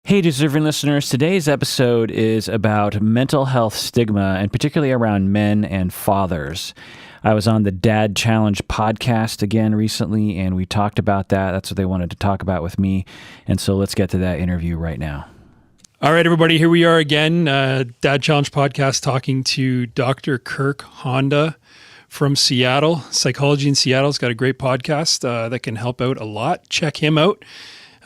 Hey, deserving listeners, today's episode is about mental health stigma, and particularly around men and fathers. I was on the Dad Challenge podcast again recently, and we talked about that. That's what they wanted to talk about with me, and so let's get to that interview right now. All right, everybody, here we are again, Dad Challenge podcast, talking to Dr. Kirk Honda from Seattle. Psychology in Seattle's got a great podcast that can help out a lot. Check him out.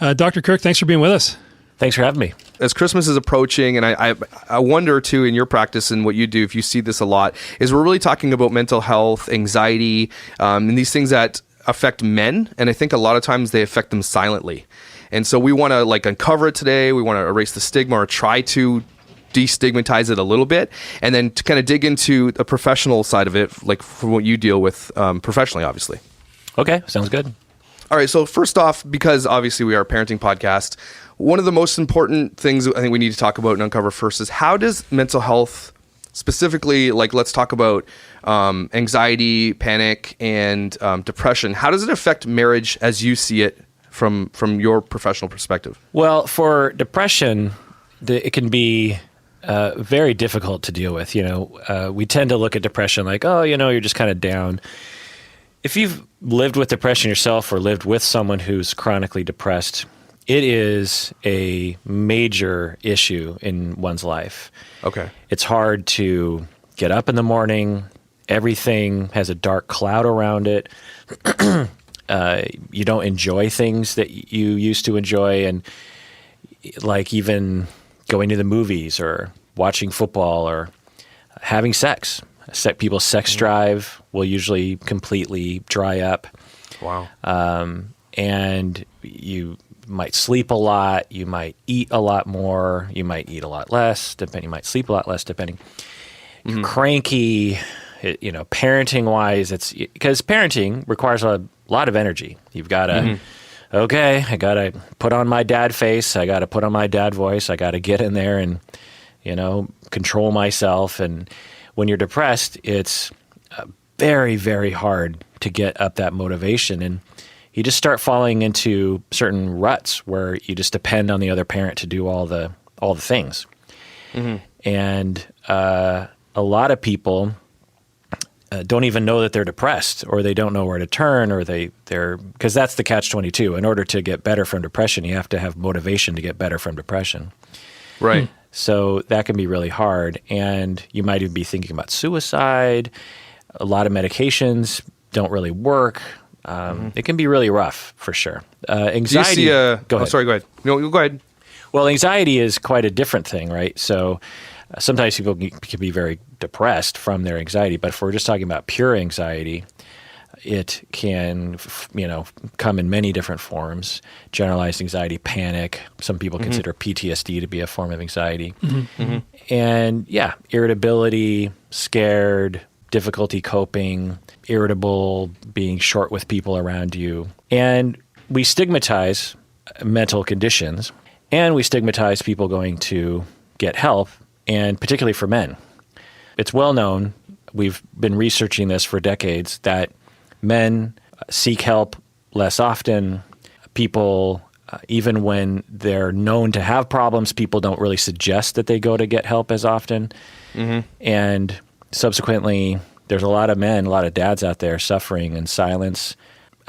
Dr. Kirk, thanks for being with us. Thanks for having me. As Christmas is approaching, and I wonder too in your practice and what you do, if you see this a lot, is we're really talking about mental health, anxiety, and these things that affect men. And I think a lot of times they affect them silently. And so we want to uncover it today. We want to erase the stigma or try to destigmatize it a little bit, and then to kind of dig into the professional side of it, like from what you deal with professionally, obviously. Okay, sounds good. All right, so first off, because obviously we are a parenting podcast, one of the most important things I think we need to talk about and uncover first is how does mental health, specifically, let's talk about anxiety, panic, and depression, how does it affect marriage as you see it from your professional perspective? Well, for depression, it can be very difficult to deal with. We tend to look at depression like, you're just kind of down. If you've lived with depression yourself or lived with someone who's chronically depressed, it is a major issue in one's life. Okay. It's hard to get up in the morning. Everything has a dark cloud around it. You don't enjoy things that you used to enjoy, and like even going to the movies or watching football or having sex. People's sex drive will usually completely dry up. Wow. And you might sleep a lot. You might eat a lot more. You might eat a lot less. You might sleep a lot less, depending. Mm-hmm. You're cranky. Parenting-wise, it's because parenting requires a lot of energy. You've got to, okay, I got to put on my dad face. I got to put on my dad voice. I got to get in there and, control myself. And when you're depressed, it's very, very hard to get up that motivation. And you just start falling into certain ruts where you just depend on the other parent to do all the things. Mm-hmm. And a lot of people don't even know that they're depressed, or they don't know where to turn, or they're because that's the catch-22. In order to get better from depression, you have to have motivation to get better from depression. Right. So that can be really hard, and you might even be thinking about suicide. A lot of medications don't really work. It can be really rough, for sure. Anxiety. Go ahead. Sorry, go ahead. No, go ahead. Well, anxiety is quite a different thing, right? So sometimes people can be very depressed from their anxiety, but if we're just talking about pure anxiety, it can, come in many different forms. Generalized anxiety, panic. Some people consider PTSD to be a form of anxiety. Mm-hmm. Mm-hmm. And irritability, scared, difficulty coping, irritable, being short with people around you. And we stigmatize mental conditions, and we stigmatize people going to get help, and particularly for men. It's well known, we've been researching this for decades, that men seek help less often. People, even when they're known to have problems, people don't really suggest that they go to get help as often. Mm-hmm. And subsequently, there's a lot of men, a lot of dads out there suffering in silence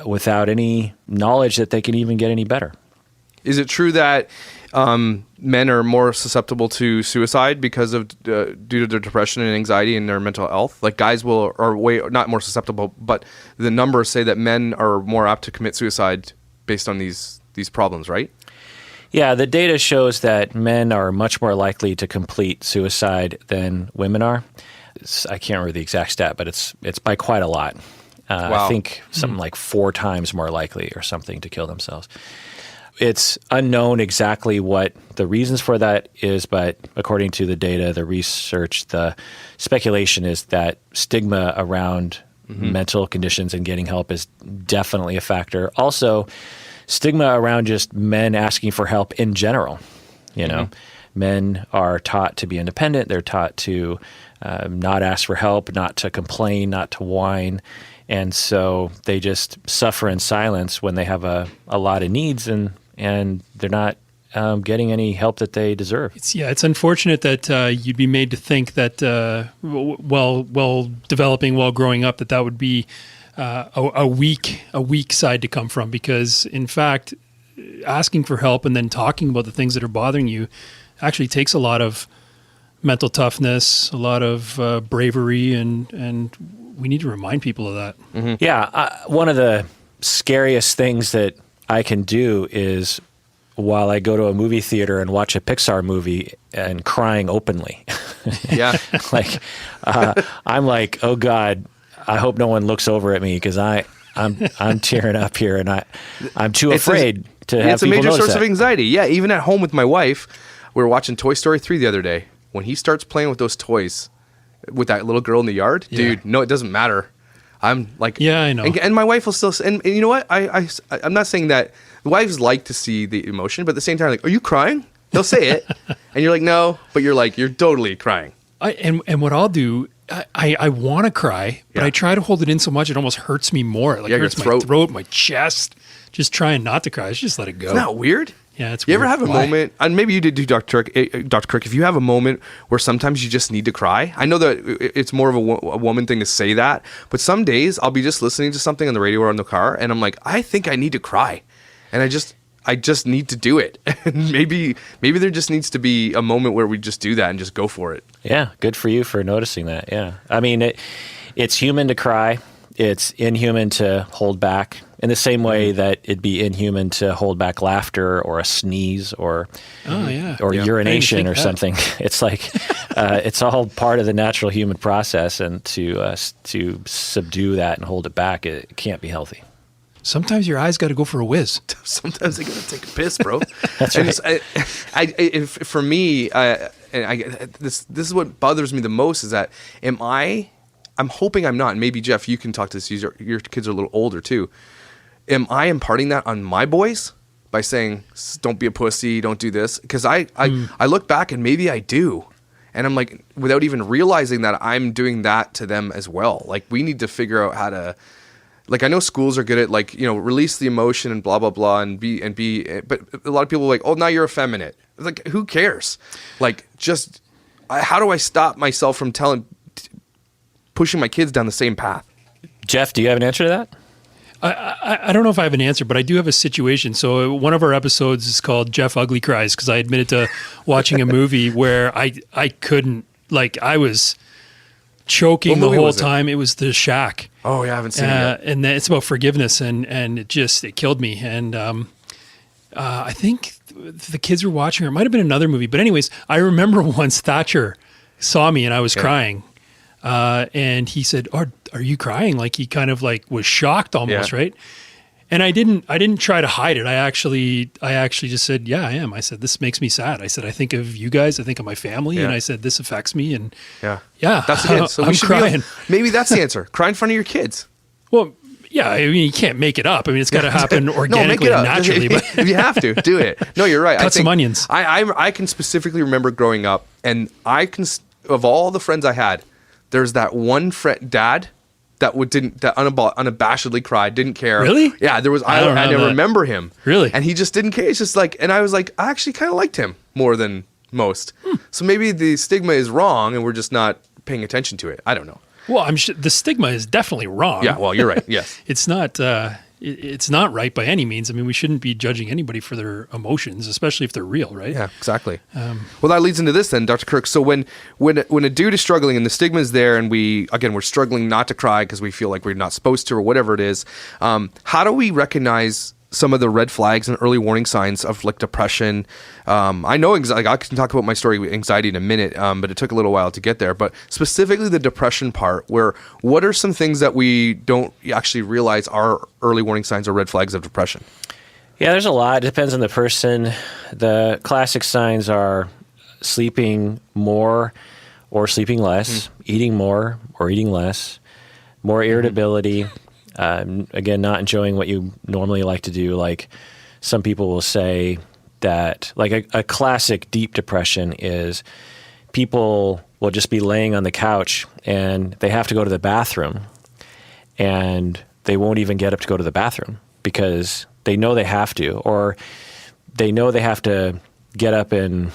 without any knowledge that they can even get any better. Is it true that men are more susceptible to suicide because of due to their depression and anxiety and their mental health? Like guys are way not more susceptible, but the numbers say that men are more apt to commit suicide based on these problems, right? Yeah, the data shows that men are much more likely to complete suicide than women are. I can't remember the exact stat, but it's by quite a lot. Wow. I think something like 4 times more likely or something to kill themselves. It's unknown exactly what the reasons for that is, but according to the data, the research, the speculation is that stigma around mental conditions and getting help is definitely a factor. Also, stigma around just men asking for help in general. Men are taught to be independent. They're taught to not ask for help, not to complain, not to whine. And so they just suffer in silence when they have a lot of needs, and they're not getting any help that they deserve. It's unfortunate that you'd be made to think that while developing, while growing up, that would be a weak side to come from, because in fact, asking for help and then talking about the things that are bothering you actually takes a lot of mental toughness, a lot of bravery, and we need to remind people of that. Mm-hmm. Yeah, one of the scariest things that I can do is while I go to a movie theater and watch a Pixar movie and crying openly. Yeah. Like, I'm like, oh God, I hope no one looks over at me because I'm tearing up here, and I'm too afraid to have it's a people major notice source that. of anxiety. Yeah, even at home with my wife, we were watching Toy Story 3 the other day. When he starts playing with those toys, with that little girl in the yard, dude, no, it doesn't matter. I'm like, yeah, I know. And my wife will still, and you know what? I'm not saying that the wives like to see the emotion, but at the same time, like, are you crying? They'll say it, and you're like, no, but you're like, you're totally crying. And what I'll do, I want to cry, but I try to hold it in so much it almost hurts me more. Like, it hurts my throat, my chest. Just trying not to cry. Just let it go. Isn't that weird? Yeah, it's You weird. ever have a moment, and maybe you did do, Dr. Kirk, if you have a moment where sometimes you just need to cry. I know that it's more of a woman thing to say that, but some days I'll be just listening to something on the radio or in the car, and I'm like, I think I need to cry. And I just need to do it. And maybe there just needs to be a moment where we just do that and just go for it. Yeah, good for you for noticing that. Yeah. I mean, it's human to cry. It's inhuman to hold back, in the same way that it'd be inhuman to hold back laughter or a sneeze or urination or something. It's like it's all part of the natural human process, and to subdue that and hold it back, it can't be healthy. Sometimes your eyes got to go for a whiz. Sometimes they gotta take a piss, bro. That's right. For me, this is what bothers me the most is that I'm hoping I'm not. And maybe Jeff, you can talk to this. Your kids are a little older too. Am I imparting that on my boys by saying, "Don't be a pussy, don't do this"? Because I look back and maybe I do, and I'm like, without even realizing that I'm doing that to them as well. Like, we need to figure out how to. Like, I know schools are good at, like, you know, release the emotion and blah blah blah and be, but a lot of people are like, oh, now you're effeminate. It's like, who cares? Like, just how do I stop myself from pushing my kids down the same path? Jeff, do you have an answer to that? I don't know if I have an answer, but I do have a situation. So one of our episodes is called Jeff Ugly Cries, because I admitted to watching a movie where I couldn't, like, I was choking the whole time. It was The Shack. Oh, yeah, I haven't seen it yet. And it's about forgiveness, and it killed me. And I think the kids were watching, or it might have been another movie. But anyways, I remember once Thatcher saw me and I was crying. And he said, are you crying? Like, he kind of like was shocked almost, right? And I didn't try to hide it. I actually just said, yeah, I am. I said, this makes me sad. I said, I think of you guys. I think of my family. And I said, this affects me. And that's it. So I'm crying. Maybe that's the answer. Cry in front of your kids. Well, yeah, I mean, you can't make it up. I mean, it's got to happen organically and naturally. But if you have to, do it. No, you're right. Cut some onions. I can specifically remember growing up, and of all the friends I had, there's that one dad that unabashedly cried, didn't care. Really? Yeah, there was. I remember him. Really? And he just didn't care. It's just like, and I was like, I actually kind of liked him more than most. So maybe the stigma is wrong, and we're just not paying attention to it. I don't know. Well, I'm sure the stigma is definitely wrong. Yeah. Well, you're right. Yes. It's not. It's not right by any means. I mean, we shouldn't be judging anybody for their emotions, especially if they're real, right? Yeah, exactly. Well, that leads into this then, Dr. Kirk. So when a dude is struggling and the stigma is there, and we're struggling not to cry because we feel like we're not supposed to or whatever it is, how do we recognize some of the red flags and early warning signs of, like, depression? I know I can talk about my story with anxiety in a minute, but it took a little while to get there. But specifically the depression part, what are some things that we don't actually realize are early warning signs or red flags of depression? Yeah, there's a lot. It depends on the person. The classic signs are sleeping more or sleeping less, eating more or eating less, more irritability, again, not enjoying what you normally like to do. Like, some people will say that, like, a classic deep depression is people will just be laying on the couch and they have to go to the bathroom, and they won't even get up to go to the bathroom because they know they have to, or they know they have to get up and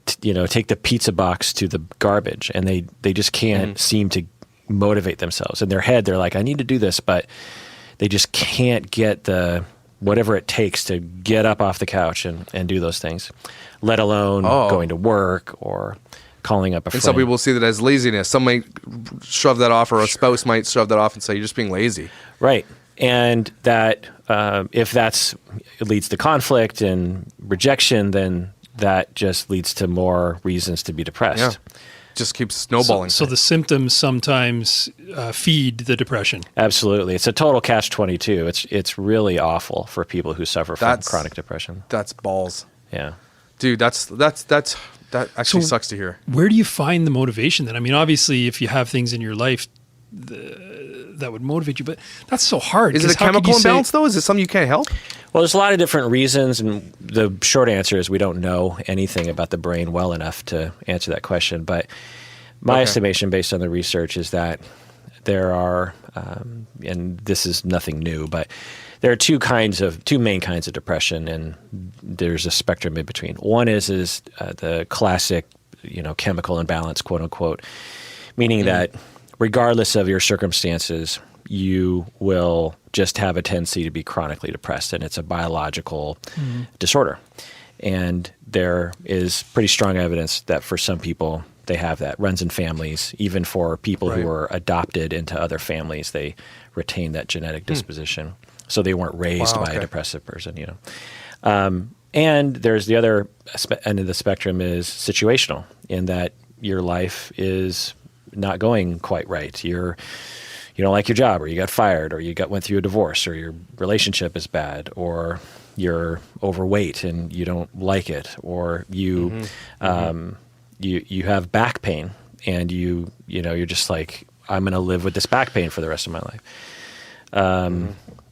take the pizza box to the garbage, and they just can't seem to motivate themselves. In their head, they're like, I need to do this, but they just can't get the whatever it takes to get up off the couch and do those things, let alone going to work or calling up a friend. And some people see that as laziness. Some might shove that off, or a spouse might shove that off and say, you're just being lazy. Right. And that if it leads to conflict and rejection, then that just leads to more reasons to be depressed. Yeah. Just keeps snowballing. So the symptoms sometimes feed the depression. Absolutely. It's a total catch-22. It's really awful for people who suffer from chronic depression. That's balls. Yeah. Dude, that actually sucks to hear. Where do you find the motivation then? I mean, obviously, if you have things in your life that would motivate you, but that's so hard. Is it a chemical imbalance, though? Is it something you can't help? Well, there's a lot of different reasons, and the short answer is we don't know anything about the brain well enough to answer that question. But my estimation, based on the research, is that there are, and this is nothing new, but there are two main kinds of depression, and there's a spectrum in between. One is the classic, chemical imbalance, quote unquote, meaning that regardless of your circumstances, you will just have a tendency to be chronically depressed, and it's a biological disorder. And there is pretty strong evidence that for some people they have that. Runs in families. Even for people who are adopted into other families, they retain that genetic disposition. So they weren't raised by a depressive person, And there's the other end of the spectrum is situational, in that your life is not going quite right. You don't like your job, or you got fired, or you went through a divorce, or your relationship is bad, or you're overweight and you don't like it, or you have back pain, and you're just like, I'm going to live with this back pain for the rest of my life.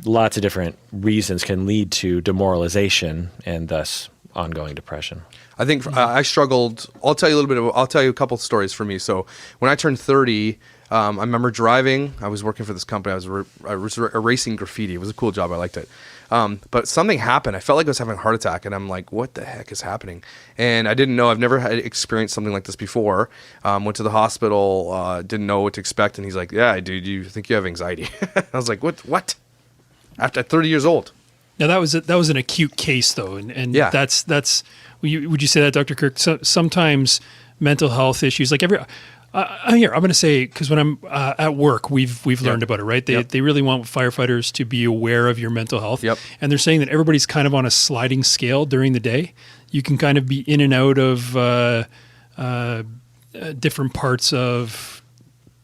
Lots of different reasons can lead to demoralization and thus ongoing depression. I think I struggled. I'll tell you a couple of stories for me. So when I turned 30, I remember driving. I was working for this company. I was erasing graffiti. It was a cool job. I liked it. But something happened. I felt like I was having a heart attack, and I'm like, what the heck is happening? And I didn't know. I've never had experienced something like this before. Went to the hospital, didn't know what to expect. And he's like, yeah, dude, you think you have anxiety? I was like, what? After 30 years old. Now that was an acute case though. And yeah. that's would you say that, Dr. Kirk? So, sometimes mental health issues, like I'm going to say, because when I'm at work, we've learned about it, right? They really want firefighters to be aware of your mental health. Yep. And they're saying that everybody's kind of on a sliding scale during the day. You can kind of be in and out of different parts of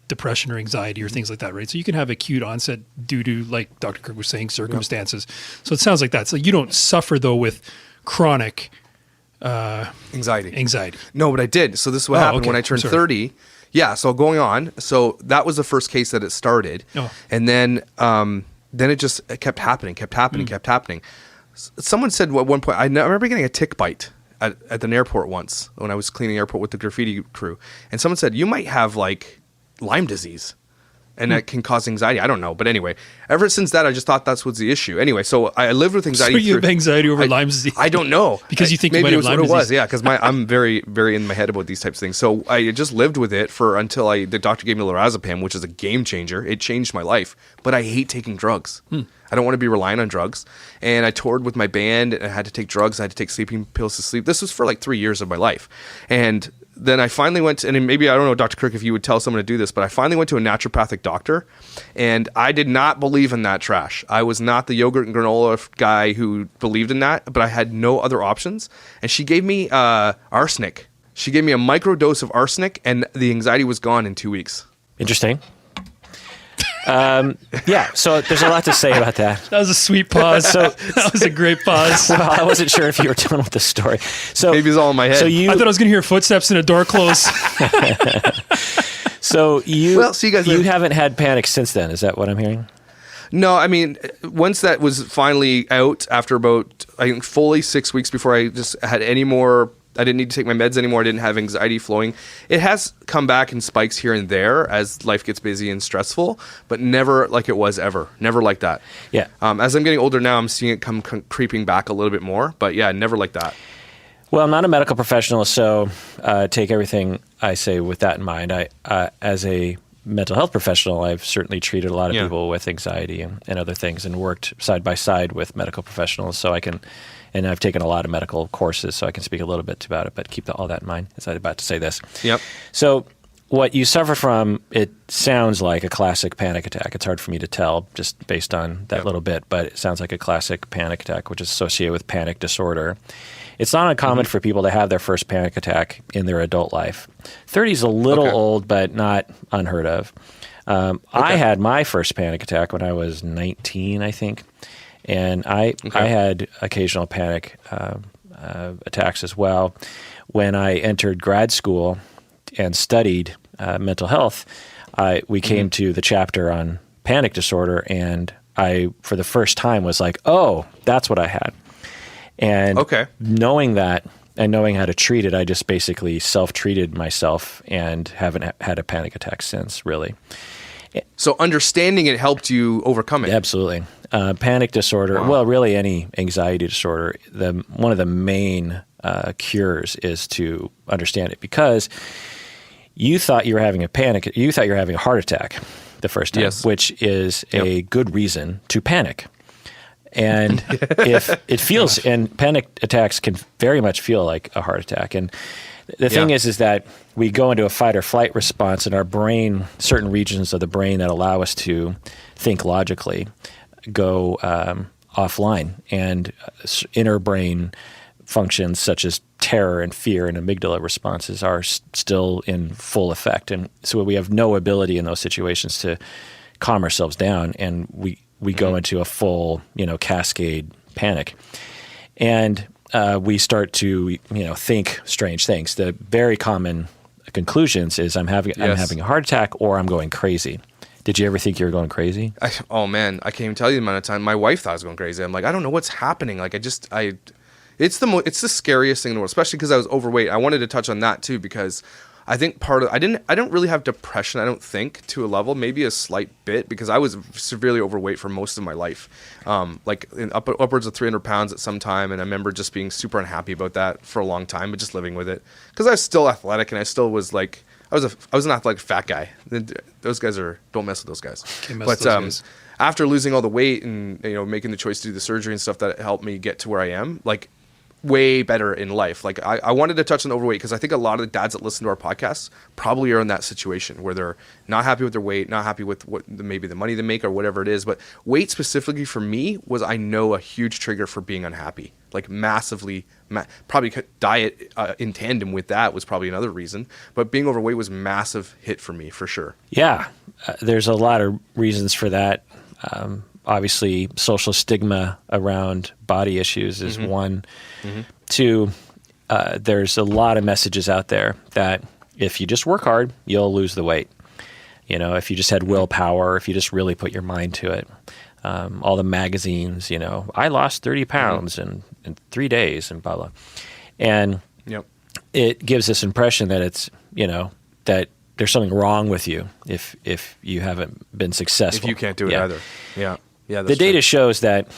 depression or anxiety or things like that, right? So you can have acute onset due to, like Dr. Kirk was saying, circumstances. Yep. So it sounds like that. So you don't suffer though with chronic anxiety. No, but I did. So this is what happened when I turned 30. Yeah. So going on. So that was the first case that it started. Oh. And then it kept happening. Someone said at one point, I remember getting a tick bite at an airport once when I was cleaning the airport with the graffiti crew. And someone said, you might have like Lyme disease, and that can cause anxiety. I don't know. But anyway, ever since that, I just thought that's what's the issue. Anyway, so I lived with anxiety. So you have anxiety over Lyme disease? I don't know. Because you think maybe you might have Lyme disease? Maybe it was what it was, yeah, because I'm very, very in my head about these types of things. So I just lived with it until the doctor gave me lorazepam, which is a game changer. It changed my life. But I hate taking drugs. I don't want to be relying on drugs. And I toured with my band, and I had to take drugs. I had to take sleeping pills to sleep. This was for like 3 years of my life. And then I finally went, and maybe, I don't know, Dr. Kirk, if you would tell someone to do this, but I finally went to a naturopathic doctor, and I did not believe in that trash. I was not the yogurt and granola guy who believed in that, but I had no other options. And she gave me arsenic. She gave me a micro dose of arsenic, and the anxiety was gone in 2 weeks. Interesting. Yeah, so there's a lot to say about that. That was a sweet pause. That was a great pause. Well, I wasn't sure if you were done with the story. So maybe it's all in my head. So I thought I was going to hear footsteps and a door close. So you haven't had panic since then. Is that what I'm hearing? No, I mean, once that was finally out, after about, I think, fully 6 weeks before I just had any more I didn't need to take my meds anymore. I didn't have anxiety flowing. It has come back in spikes here and there as life gets busy and stressful, but never like it was ever. Never like that. Yeah. As I'm getting older now, I'm seeing it come creeping back a little bit more, but yeah, never like that. Well, I'm not a medical professional, so take everything I say with that in mind. As a mental health professional, I've certainly treated a lot of people with anxiety and other things, and worked side by side with medical professionals. So and I've taken a lot of medical courses, so I can speak a little bit about it. But keep all that in mind as I'm about to say this. Yep. So what you suffer from, it sounds like a classic panic attack. It's hard for me to tell just based on that little bit, but it sounds like a classic panic attack, which is associated with panic disorder. It's not uncommon for people to have their first panic attack in their adult life. 30 is a little old, but not unheard of. I had my first panic attack when I was 19, I think. And I had occasional panic attacks as well. When I entered grad school and studied mental health, we came to the chapter on panic disorder, and I, for the first time, was like, oh, that's what I had. And knowing that and knowing how to treat it, I just basically self-treated myself and haven't had a panic attack since, really. So understanding it helped you overcome it. Absolutely. Panic disorder, well, really any anxiety disorder, one of the main cures is to understand it, because you thought you were having a heart attack the first time, which is a good reason to panic. And if it feels, and panic attacks can very much feel like a heart attack. And the thing is that we go into a fight or flight response, and our brain, certain regions of the brain that allow us to think logically, go offline, and inner brain functions such as terror and fear and amygdala responses are still in full effect. And so we have no ability in those situations to calm ourselves down, and we go into a full, cascade panic. And we start to, think strange things. The very common conclusions is I'm having a heart attack, or I'm going crazy. Did you ever think you were going crazy? Oh man, I can't even tell you the amount of time my wife thought I was going crazy. I'm like, I don't know what's happening. Like, it's the scariest thing in the world, especially because I was overweight. I wanted to touch on that too, because I think I don't really have depression, I don't think, to a level, maybe a slight bit, because I was severely overweight for most of my life, upwards of 300 pounds at some time. And I remember just being super unhappy about that for a long time, but just living with it, because I was still athletic, and I still was like, I was an athletic fat guy. Those guys don't mess with those guys. After losing all the weight and making the choice to do the surgery and stuff, that helped me get to where I am, like, way better in life. Like, I wanted to touch on overweight, because I think a lot of the dads that listen to our podcasts probably are in that situation where they're not happy with their weight, not happy with maybe the money they make or whatever it is. But weight specifically for me was, I know, a huge trigger for being unhappy. Like, massively, probably diet in tandem with that was probably another reason. But being overweight was massive hit for me, for sure. Yeah, there's a lot of reasons for that. Obviously, social stigma around body issues is one. Two, there's a lot of messages out there that if you just work hard, you'll lose the weight. If you just had willpower, if you just really put your mind to it. All the magazines, I lost 30 pounds in 3 days and blah, blah. And it gives this impression that it's, that there's something wrong with you if you haven't been successful. If you can't do it either. Yeah. Yeah, the data shows that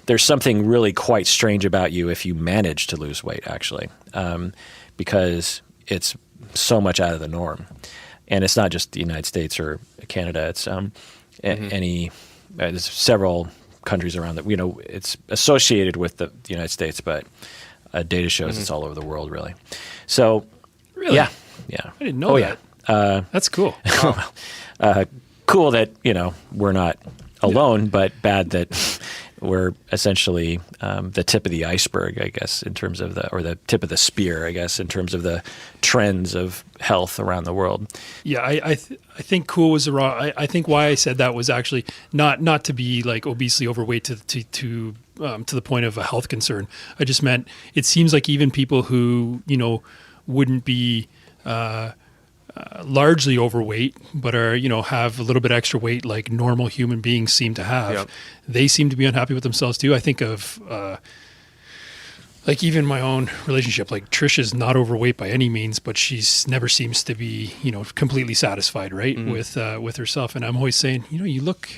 there's something really quite strange about you if you manage to lose weight, actually, because it's so much out of the norm. And it's not just the United States or Canada. It's there's several countries around that. It's associated with the United States, but data shows it's all over the world, really. So, really, yeah, I didn't know that. Yeah. That's cool. Cool that we're not alone, but bad that we're essentially the tip of the iceberg, I guess, in terms of or the tip of the spear, I guess, in terms of the trends of health around the world. Yeah, I think cool was the wrong. I think why I said that was actually not to be like obesely overweight to the point of a health concern. I just meant it seems like even people who wouldn't be largely overweight, but are have a little bit extra weight, like normal human beings seem to have. Yep. They seem to be unhappy with themselves too. I think of Like even my own relationship, like Trisha's not overweight by any means, but she's never seems to be, completely satisfied, right, with herself. And I'm always saying, you look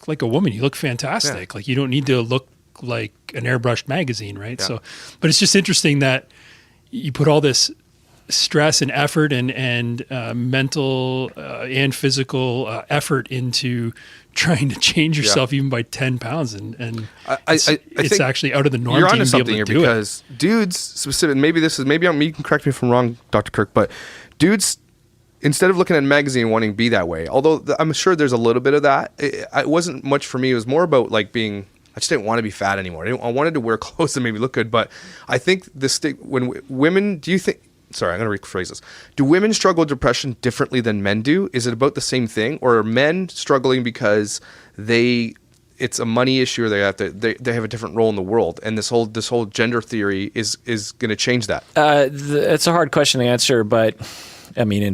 like a woman. You look fantastic. Yeah. Like you don't need to look like an airbrushed magazine, right? Yeah. So, but it's just interesting that you put all this stress and effort and mental and physical effort into trying to change yourself even by 10 pounds. And I think actually out of the norm you're to onto even be something able here to do it. because dudes specific. Maybe you can correct me if I'm wrong, Dr. Kirk, but dudes, instead of looking at a magazine and wanting to be that way, although I'm sure there's a little bit of that, it wasn't much for me. It was more about like I just didn't want to be fat anymore. I wanted to wear clothes that made me look good. But I think when women, sorry, I'm going to rephrase this. Do women struggle with depression differently than men do? Is it about the same thing? Or are men struggling because it's a money issue, or they have a different role in the world? And this whole gender theory is going to change that. It's a hard question to answer, but I mean, in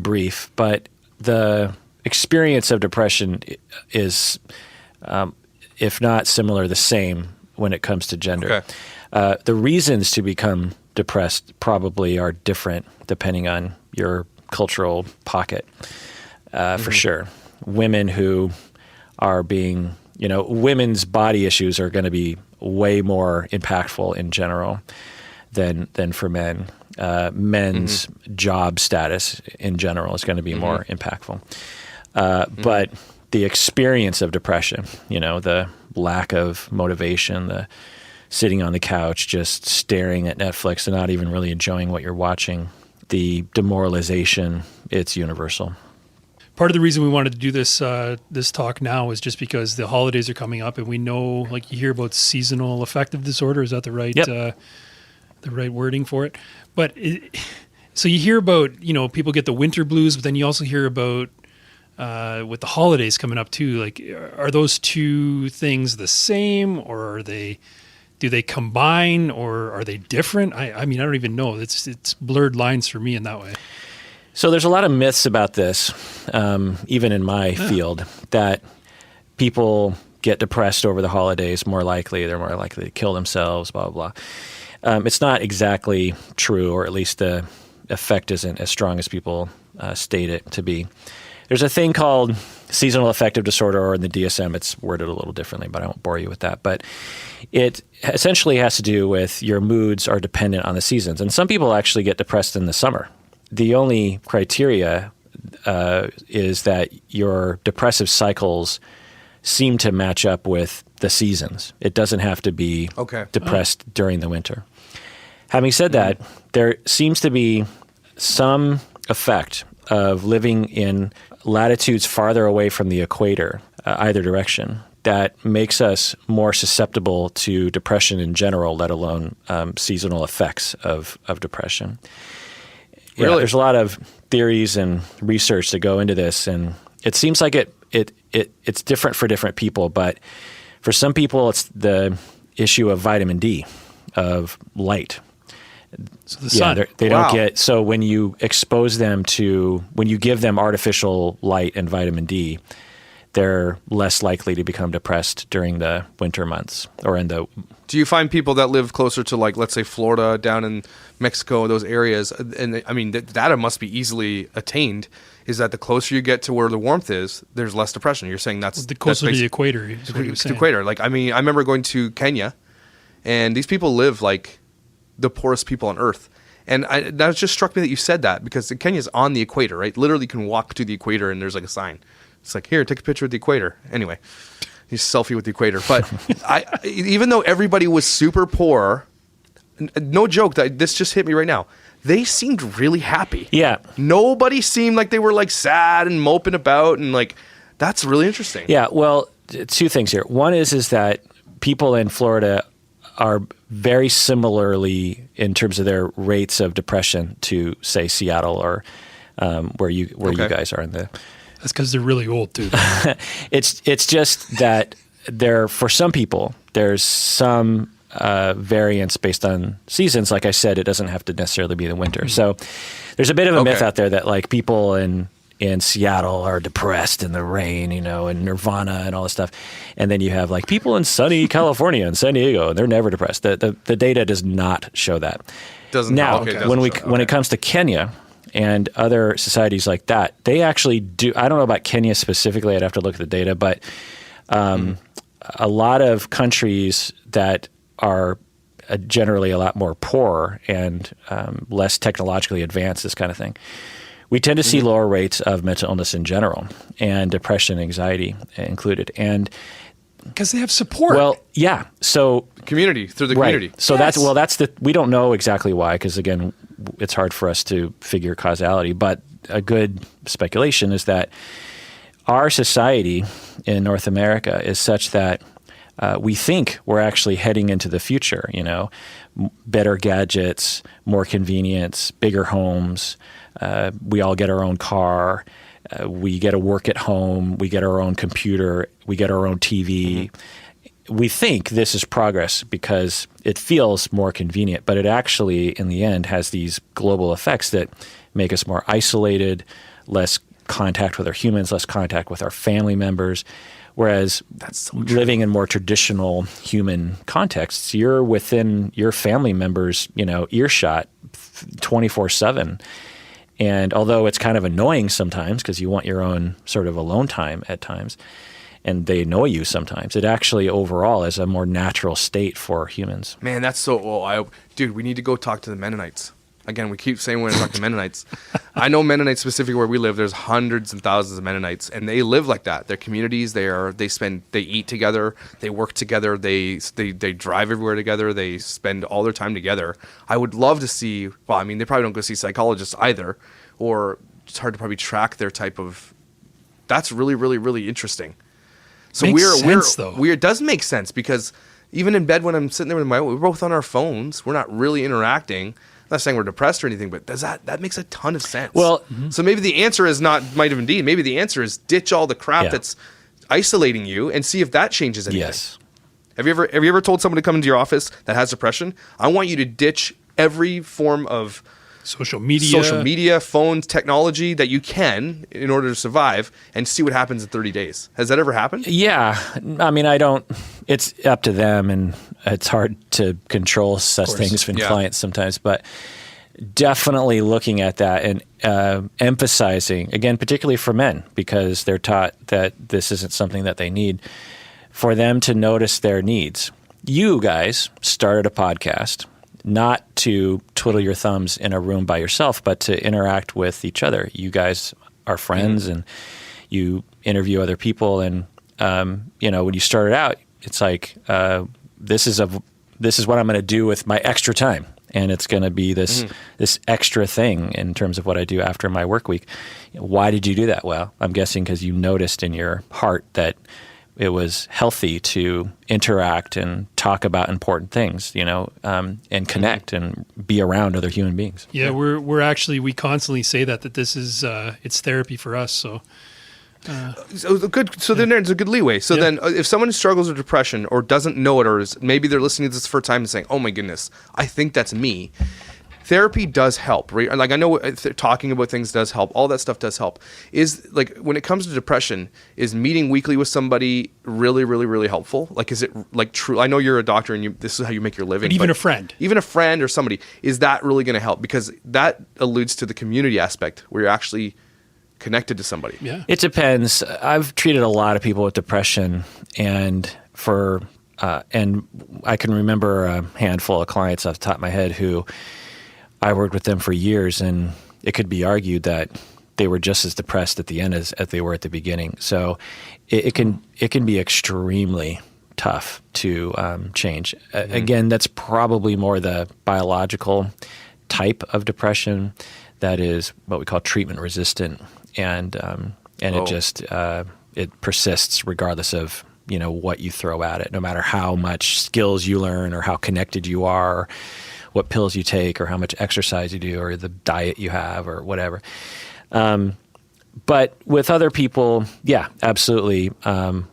brief, but the experience of depression is, if not similar, the same when it comes to gender. Okay. The reasons to become depressed probably are different depending on your cultural pocket, for sure. Women who are being, women's body issues are going to be way more impactful in general than for men. Men's job status in general is going to be more impactful. But the experience of depression, the lack of motivation, the sitting on the couch, just staring at Netflix and not even really enjoying what you're watching, the demoralization, it's universal. Part of the reason we wanted to do this talk now is just because the holidays are coming up, and we know, like, you hear about seasonal affective disorder. Is that the right the right wording for it? But so you hear about, people get the winter blues, but then you also hear about with the holidays coming up too. Like, are those two things the same, or do they combine, or are they different? I mean, I don't even know. It's blurred lines for me in that way. So there's a lot of myths about this, even in my field, that people get depressed over the holidays more likely. They're more likely to kill themselves, blah, blah, blah. It's not exactly true, or at least the effect isn't as strong as people state it to be. There's a thing called seasonal affective disorder, or in the DSM, it's worded a little differently, but I won't bore you with that. But it essentially has to do with your moods are dependent on the seasons. And some people actually get depressed in the summer. The only criteria is that your depressive cycles seem to match up with the seasons. It doesn't have to be depressed during the winter. Having said that, there seems to be some effect of living in latitudes farther away from the equator, either direction, that makes us more susceptible to depression in general, let alone seasonal effects of depression. Really? Yeah, there's a lot of theories and research that go into this, and it seems like it's different for different people. But for some people, it's the issue of vitamin D, of light. So the sun. They don't get, so when you expose them when you give them artificial light and vitamin D, they're less likely to become depressed during the winter months or in the. Do you find people that live closer to, like, let's say Florida, down in Mexico, those areas, and I mean, the data must be easily attained, is that the closer you get to where the warmth is, there's less depression? You're saying that's the closer to the equator. Is what you're saying. The equator. Like, I mean, I remember going to Kenya, and these people live like the poorest people on earth. And that just struck me that you said that, because Kenya's on the equator, right? Literally, you can walk to the equator and there's like a sign. It's like, here, take a picture of the equator. Anyway, you selfie with the equator. But even though everybody was super poor, no joke, this just hit me right now, they seemed really happy. Yeah. Nobody seemed like they were like sad and moping about, and like, that's really interesting. Yeah, well, two things here. One is that people in Florida are very similarly in terms of their rates of depression to, say, Seattle or where you guys are in the. That's because they're really old too. It's just that for some people, there's some variance based on seasons. Like I said, it doesn't have to necessarily be the winter. So there's a bit of a myth out there that, like, people in in Seattle are depressed in the rain, and Nirvana and all this stuff. And then you have like people in sunny California and San Diego, and they're never depressed. The data does not show that. Doesn't now, okay, doesn't when show. it comes to Kenya and other societies like that, they actually do. I don't know about Kenya specifically. I'd have to look at the data, but a lot of countries that are generally a lot more poor and less technologically advanced, this kind of thing, we tend to see lower rates of mental illness in general, and depression, anxiety included. And because they have support. well, yeah. So Community, through the right. community. So that's we don't know exactly why, because again, it's hard for us to figure causality. But a good speculation is that our society in North America is such that we think we're actually heading into the future. Better gadgets, more convenience, bigger homes. We all get our own car. We get to work at home. We get our own computer. We get our own TV. We think this is progress because it feels more convenient, but it actually, in the end, has these global effects that make us more isolated, less contact with our humans, less contact with our family members. Whereas living in more traditional human contexts, you're within your family members, earshot 24/7. And although it's kind of annoying sometimes because you want your own sort of alone time at times, and they annoy you sometimes, it actually overall is a more natural state for humans. Man, that's so. Dude, we need to go talk to the Mennonites. Again, we keep saying we're going to talk to Mennonites. I know Mennonites specifically where we live. There's hundreds and thousands of Mennonites, and they live like that. Their communities, they eat together, they work together, they drive everywhere together, they spend all their time together. I would love to see. Well, I mean, they probably don't go see psychologists either, or it's hard to probably track their type of. That's really, really, really interesting. So it does make sense because even in bed when I'm sitting there with we're both on our phones. We're not really interacting. I'm not saying we're depressed or anything, but that makes a ton of sense. Well, so maybe the answer is maybe the answer is ditch all the crap that's isolating you and see if that changes anything. yes. Have you ever told someone to come into your office that has depression? I want you to ditch every form of social media, phones, technology that you can in order to survive and see what happens in 30 days. Has that ever happened? Yeah. I mean, it's up to them, and it's hard to control such things from clients sometimes, but definitely looking at that and emphasizing, again, particularly for men, because they're taught that this isn't something that they need, for them to notice their needs. You guys started a podcast not to twiddle your thumbs in a room by yourself, but to interact with each other. You guys are friends, and you interview other people. And when you started out, it's like this is what I'm going to do with my extra time, and it's going to be this extra thing in terms of what I do after my work week. Why did you do that? Well, I'm guessing because you noticed in your heart that it was healthy to interact and talk about important things, and connect and be around other human beings. Yeah, we constantly say that this is it's therapy for us. So good. So then there's a good leeway. So then if someone struggles with depression or doesn't know it, or maybe they're listening to this for a time and saying, "Oh my goodness, I think that's me." Therapy does help, right? Like I know talking about things does help. All that stuff does help. Is like when it comes to depression, is meeting weekly with somebody really, really, really helpful? Like, is it like true? I know you're a doctor and this is how you make your living. But even a friend or somebody, is that really going to help? Because that alludes to the community aspect where you're actually connected to somebody. Yeah, it depends. I've treated a lot of people with depression, and and I can remember a handful of clients off the top of my head who I worked with them for years, and it could be argued that they were just as depressed at the end as they were at the beginning. So it can be extremely tough to change. Again, that's probably more the biological type of depression that is what we call treatment resistant, and it just it persists regardless of what you throw at it, no matter how much skills you learn or how connected you are, what pills you take, or how much exercise you do, or the diet you have, or whatever. But with other people, yeah, absolutely. Because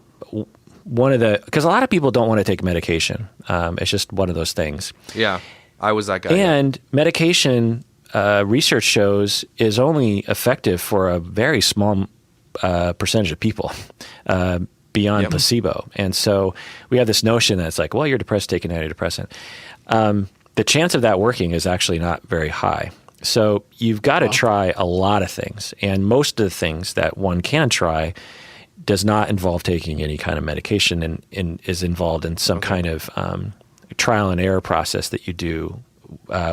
a lot of people don't want to take medication. It's just one of those things. Yeah, I was that guy. And medication, research shows is only effective for a very small percentage of people beyond placebo. And so we have this notion that it's like, well, you're depressed, take an antidepressant. The chance of that working is actually not very high. So you've got to try a lot of things. And most of the things that one can try does not involve taking any kind of medication and is involved in some kind of trial and error process that you do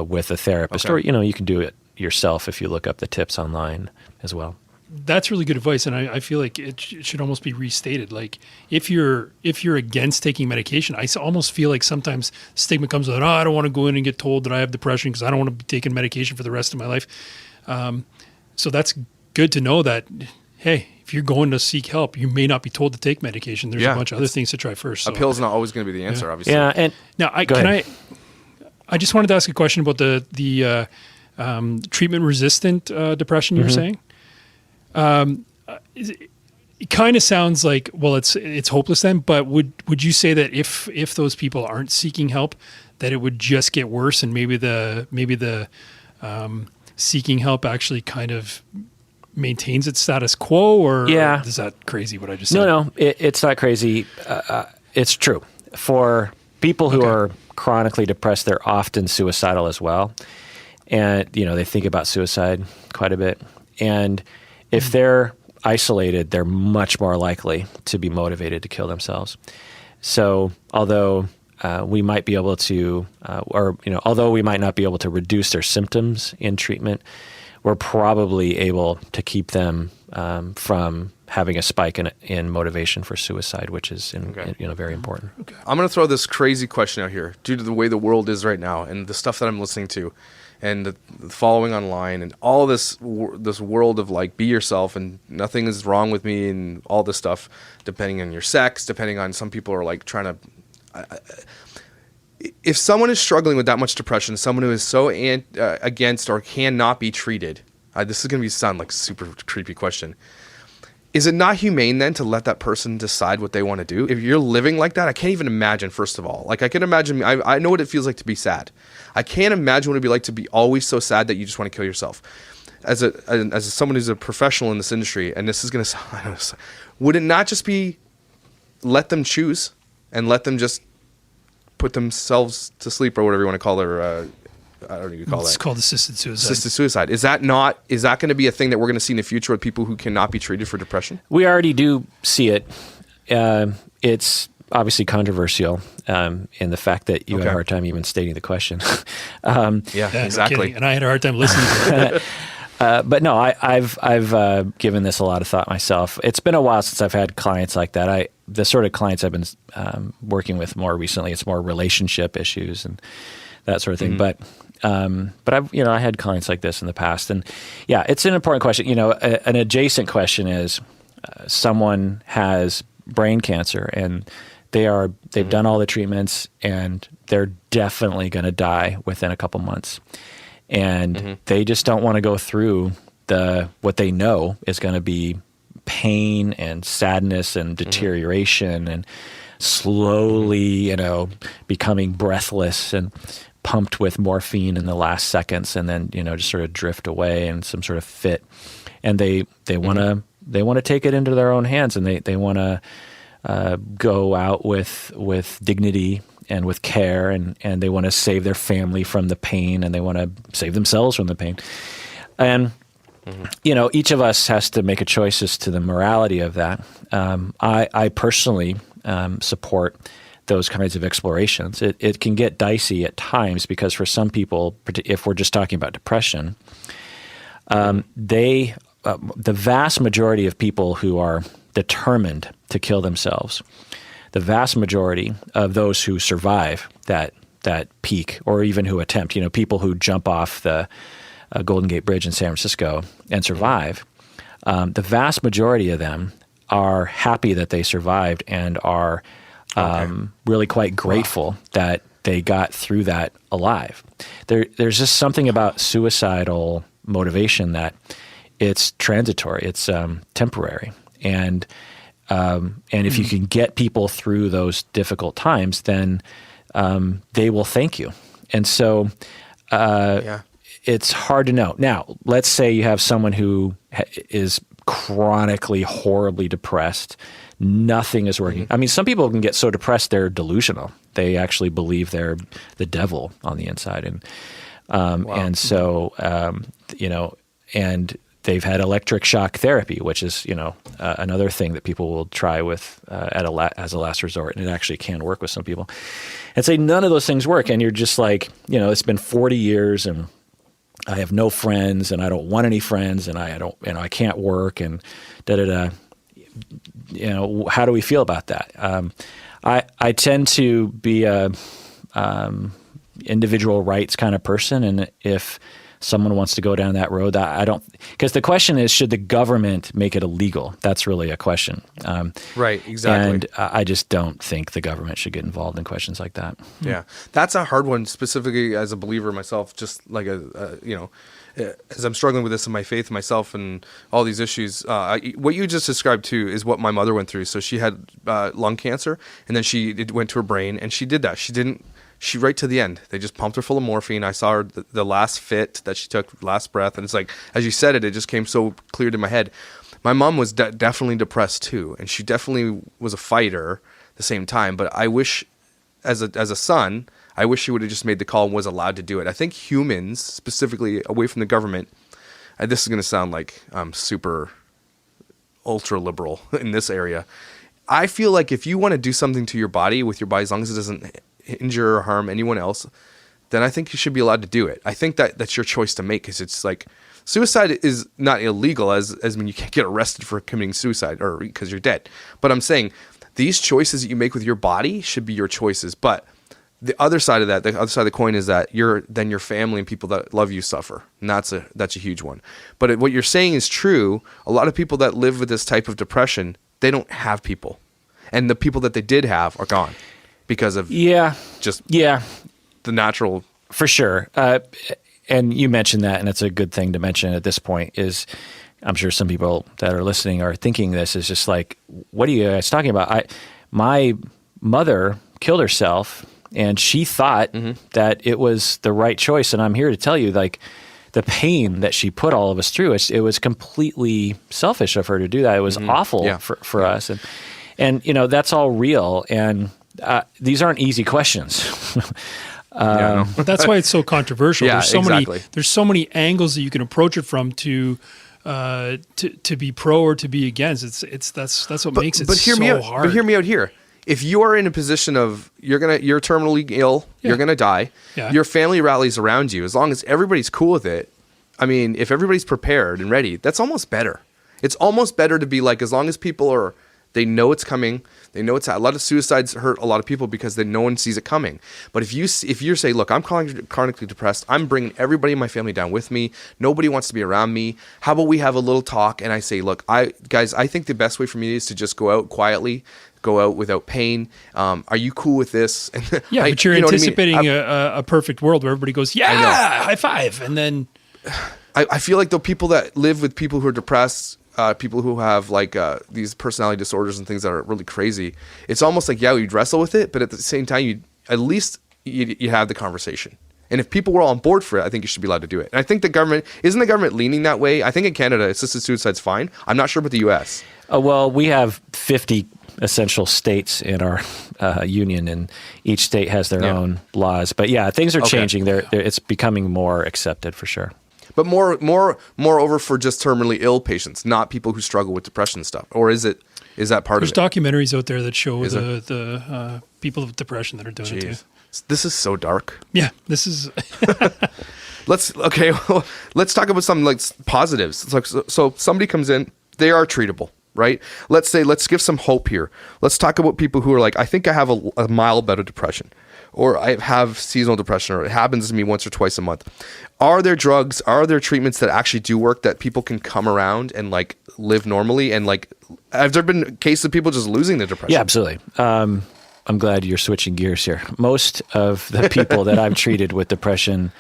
with a therapist. Or, you can do it yourself if you look up the tips online as well. That's really good advice, and I feel like it should almost be restated. Like if you're against taking medication, I almost feel like sometimes stigma comes out. Oh, I don't want to go in and get told that I have depression because I don't want to be taking medication for the rest of my life. So that's good to know that. Hey, if you're going to seek help, you may not be told to take medication. There's a bunch of other things to try first. So. A pill's not always going to be the answer, obviously. Yeah, and now I just wanted to ask a question about the treatment-resistant depression you were saying. It kind of sounds like, well, it's hopeless then, but would you say that if those people aren't seeking help, that it would just get worse, and maybe the seeking help actually kind of maintains its status quo, or is that crazy what I just said? No, it's not crazy. It's true. For people who are chronically depressed, they're often suicidal as well. And, they think about suicide quite a bit. And if they're isolated, they're much more likely to be motivated to kill themselves. So although we might be able to, although we might not be able to reduce their symptoms in treatment, we're probably able to keep them from having a spike in motivation for suicide, which is very important. Okay. I'm going to throw this crazy question out here due to the way the world is right now and the stuff that I'm listening to and the following online and all this world of like, be yourself and nothing is wrong with me and all this stuff, depending on your sex, depending on, some people are like trying to... if someone is struggling with that much depression, someone who is so against or cannot be treated, this is going to sound like a super creepy question. Is it not humane then to let that person decide what they want to do? If you're living like that, I can't even imagine, first of all. Like I can imagine, I know what it feels like to be sad. I can't imagine what it'd be like to be always so sad that you just want to kill yourself. As someone who's a professional in this industry, and this is going to sound, would it not just be let them choose and let them just put themselves to sleep or whatever you want to call it, I don't know what you call that. It's called assisted suicide. Assisted suicide. Is that going to be a thing that we're going to see in the future with people who cannot be treated for depression? We already do see it. It's obviously controversial in the fact that you had a hard time even stating the question. Yeah, exactly. No, and I had a hard time listening to it. But no, I've given this a lot of thought myself. It's been a while since I've had clients like that. The sort of clients I've been working with more recently, it's more relationship issues and that sort of thing. Mm-hmm. But I had clients like this in the past, and yeah, it's an important question. An adjacent question is someone has brain cancer and they've done all the treatments and they're definitely going to die within a couple months. And they just don't want to go through what they know is going to be pain and sadness and deterioration and slowly, becoming breathless and pumped with morphine in the last seconds, and then just sort of drift away in some sort of fit. And they want to take it into their own hands, and they want to go out with dignity and with care, and they want to save their family from the pain, and they want to save themselves from the pain. And, each of us has to make a choice as to the morality of that. I personally support those kinds of explorations. It can get dicey at times because for some people, if we're just talking about depression, the vast majority of people who are determined to kill themselves, the vast majority of those who survive that peak or even who attempt, people who jump off the Golden Gate Bridge in San Francisco and survive, the vast majority of them are happy that they survived and are really quite grateful that they got through that alive. There's just something about suicidal motivation that it's transitory, it's temporary, and if you can get people through those difficult times, then they will thank you. And so it's hard to know. Now, let's say you have someone who is chronically, horribly depressed. Nothing is working. I mean, some people can get so depressed they're delusional. They actually believe they're the devil on the inside, and and so and they've had electric shock therapy, which is another thing that people will try with as a last resort, and it actually can work with some people. And say none of those things work, and you're just like, it's been 40 years, and I have no friends, and I don't want any friends, and I can't work, and how do we feel about that? I tend to be a individual rights kind of person, and if someone wants to go down that road, I don't, because the question is, should the government make it illegal? That's really a question. Right, exactly. And I just don't think the government should get involved in questions like that. Yeah, that's a hard one, specifically as a believer myself, just like as I'm struggling with this in my faith myself and all these issues. What you just described too is what my mother went through. So she had lung cancer, and then it went to her brain, and she did that. She right to the end. They just pumped her full of morphine. I saw her the last fit that she took, last breath, and it's like, as you said it just came so clear to my head. My mom was definitely depressed too, and she definitely was a fighter at the same time. But I wish, as a son, I wish she would have just made the call and was allowed to do it. I think humans, specifically away from the government, this is going to sound like I'm super ultra liberal in this area. I feel like if you want to do something to your body with your body, as long as it doesn't injure or harm anyone else, then I think you should be allowed to do it. I think that's your choice to make, because it's like, suicide is not illegal as when you can't get arrested for committing suicide or because you're dead. But I'm saying these choices that you make with your body should be your choices. But the other side of the coin is that your family and people that love you suffer. And that's a huge one. But what you're saying is true. A lot of people that live with this type of depression, they don't have people. And the people that they did have are gone because of the natural. For sure. And you mentioned that, and it's a good thing to mention at this point, is I'm sure some people that are listening are thinking this is just like, what are you guys talking about? My mother killed herself, and she thought that it was the right choice. And I'm here to tell you, like, the pain that she put all of us through, it was completely selfish of her to do that. It was awful for us. And that's all real. And these aren't easy questions. That's why it's so controversial. Yeah, there's so many angles that you can approach it from to be pro or to be against. That's what makes it so hard. But hear me out here. If you are in a position of you're terminally ill, you're gonna die. Yeah. Your family rallies around you. As long as everybody's cool with it, I mean, if everybody's prepared and ready, that's almost better. It's almost better to be like, as long as people they know it's coming. They know a lot of suicides hurt a lot of people because no one sees it coming. But if you say, look, I'm chronically depressed, I'm bringing everybody in my family down with me. Nobody wants to be around me. How about we have a little talk? And I say, look, I think the best way for me is to just go out quietly, go out without pain. Are you cool with this? Yeah, but you're anticipating a perfect world where everybody goes, yeah, high five, and then I feel like the people that live with people who are depressed. People who have these personality disorders and things that are really crazy. It's almost like, you'd wrestle with it, but at the same time, you have the conversation. And if people were all on board for it, I think you should be allowed to do it. And I think isn't the government leaning that way? I think in Canada, assisted suicide's fine. I'm not sure about the U.S. Well, we have 50 essential states in our union, and each state has their own laws. But things are changing. It's becoming more accepted for sure. But moreover for just terminally ill patients, not people who struggle with depression and stuff. Or is that part of it? There's documentaries out there that show the people with depression that are doing it too. This is so dark. Yeah, this is. Let's talk about something like positives. It's like, so somebody comes in, they are treatable, right? Let's give some hope here. Let's talk about people who are like, I think I have a mild bout of depression, or I have seasonal depression, or it happens to me once or twice a month. Are there drugs? Are there treatments that actually do work that people can come around and live normally? And have there been cases of people just losing their depression? Yeah, absolutely. I'm glad you're switching gears here. Most of the people that I've treated with depression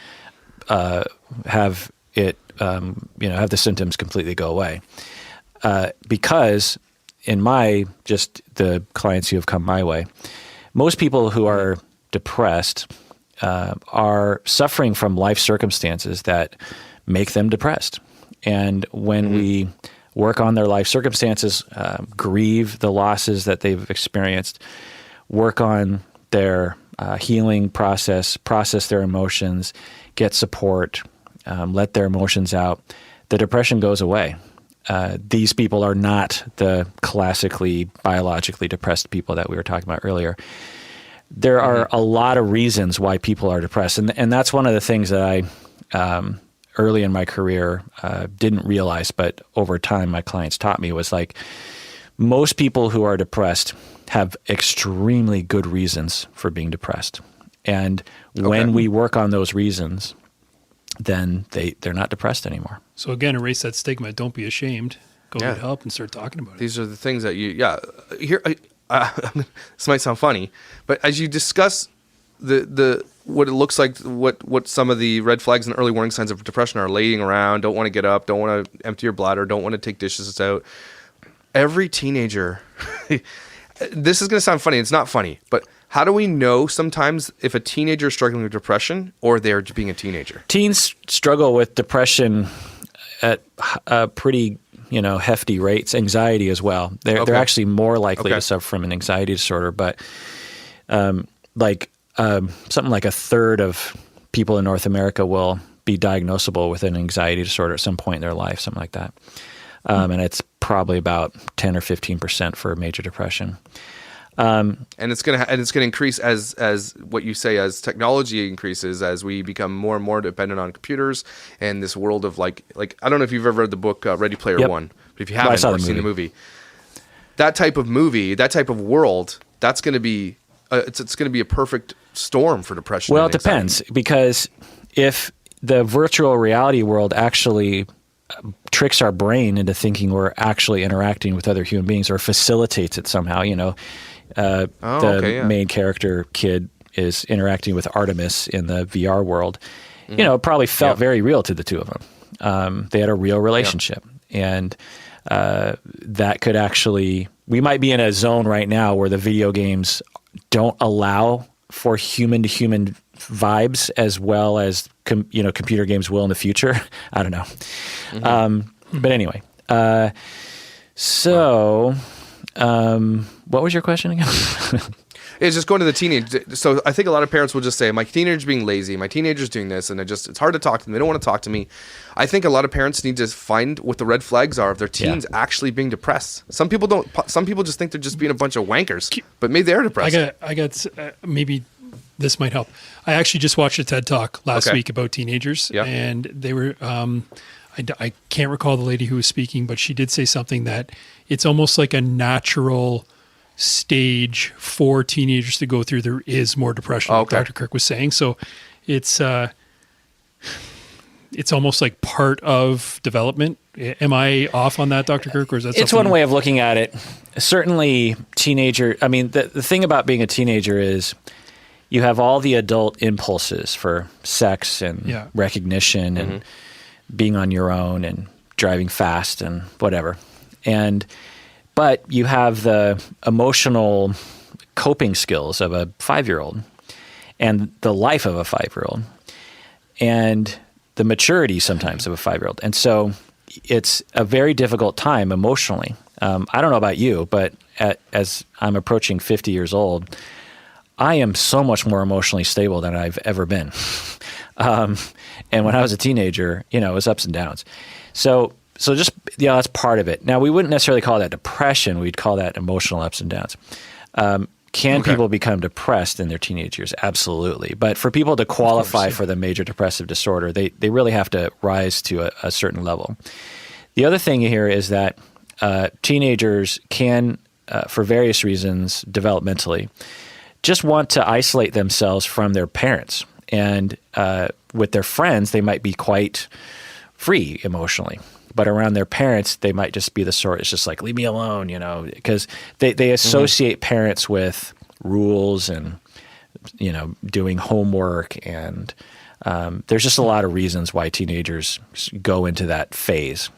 have the symptoms completely go away. Because in the clients who have come my way, most people who are depressed are suffering from life circumstances that make them depressed. And when we work on their life circumstances, grieve the losses that they've experienced, work on their healing process their emotions, get support, let their emotions out, the depression goes away. These people are not the classically biologically depressed people that we were talking about earlier. There are a lot of reasons why people are depressed. And that's one of the things that I, early in my career, didn't realize, but over time my clients taught me was like, most people who are depressed have extremely good reasons for being depressed. And when we work on those reasons, then they're not depressed anymore. So again, erase that stigma. Don't be ashamed. Go get help and start talking about it. These are the things that here. This might sound funny, but as you discuss the what it looks like, what some of the red flags and early warning signs of depression are: laying around, don't want to get up, don't want to empty your bladder, don't want to take dishes out. Every teenager, this is going to sound funny. It's not funny, but how do we know sometimes if a teenager is struggling with depression or they're just being a teenager? Teens struggle with depression at pretty hefty rates, anxiety as well. They're actually more likely to suffer from an anxiety disorder, but something like a third of people in North America will be diagnosable with an anxiety disorder at some point in their life, something like that. And it's probably about 10 or 15% for major depression. And it's gonna increase as what you say, as technology increases, as we become more and more dependent on computers and this world of like I don't know if you've ever read the book Ready Player One, but if you haven't or seen the movie, that type of world, that's going to be it's going to be a perfect storm for depression. Well, it depends, because if the virtual reality world actually tricks our brain into thinking we're actually interacting with other human beings, or facilitates it somehow, the main character kid is interacting with Artemis in the VR world. It probably felt very real to the two of them. They had a real relationship, and that could actually, we might be in a zone right now where the video games don't allow for human to human vibes as well as computer games will in the future. I don't know. But anyway, what was your question again? It's just going to the teenage. So I think a lot of parents will just say, my teenager's being lazy, my teenager's doing this, and it's hard to talk to them. They don't want to talk to me. I think a lot of parents need to find what the red flags are of their teens actually being depressed. Some people don't. Some people just think they're just being a bunch of wankers, but maybe they're depressed. I got maybe this might help. I actually just watched a TED Talk last week about teenagers, and they were, I can't recall the lady who was speaking, but she did say something that it's almost like a natural stage for teenagers to go through. There is more depression, like Dr. Kirk was saying. So it's almost like part of development. Am I off on that, Dr. Kirk, or is that something? It's one way of looking at it. Certainly the thing about being a teenager is you have all the adult impulses for sex and recognition and being on your own and driving fast and whatever. But you have the emotional coping skills of a 5-year-old and the life of a 5-year-old and the maturity sometimes of a 5-year-old. And so it's a very difficult time emotionally. I don't know about you, but as I'm approaching 50 years old, I am so much more emotionally stable than I've ever been. And when I was a teenager, it was ups and downs. So just, that's part of it. Now, we wouldn't necessarily call that depression. We'd call that emotional ups and downs. Can people become depressed in their teenage years? Absolutely. But for people to qualify for the major depressive disorder, they really have to rise to a certain level. The other thing here is that teenagers can, for various reasons, developmentally, just want to isolate themselves from their parents. And with their friends, they might be quite free emotionally. But around their parents, they might just be the sort, it's just like, leave me alone, because they associate parents with rules and, doing homework. And there's just a lot of reasons why teenagers go into that phase,